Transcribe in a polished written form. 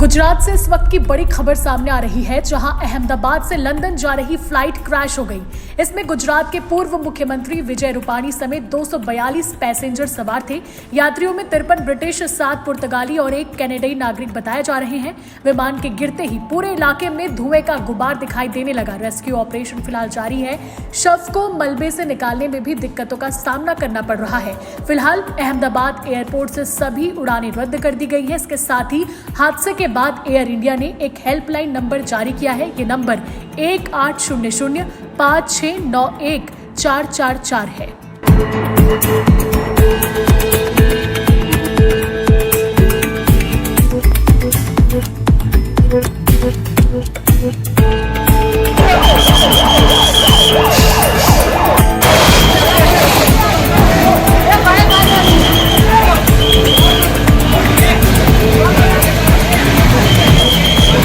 गुजरात से इस वक्त की बड़ी खबर सामने आ रही है, जहां अहमदाबाद से लंदन जा रही फ्लाइट क्रैश हो गई। इसमें गुजरात के पूर्व मुख्यमंत्री विजय रूपाणी समेत 242 पैसेंजर सवार थे। यात्रियों में 53 ब्रिटिश, 7 पुर्तगाली और 1 कनाडाई नागरिक बताए जा रहे हैं। विमान के गिरते ही पूरे इलाके में धुएं का गुबार दिखाई देने लगा। रेस्क्यू ऑपरेशन फिलहाल जारी है। शव को मलबे से निकालने में भी दिक्कतों का सामना करना पड़ रहा है। फिलहाल अहमदाबाद एयरपोर्ट से सभी उड़ानें रद्द कर दी गई है। इसके साथ ही हादसे के बाद एयर इंडिया ने एक हेल्पलाइन नंबर जारी किया है। ये नंबर 1800-5691-444 है।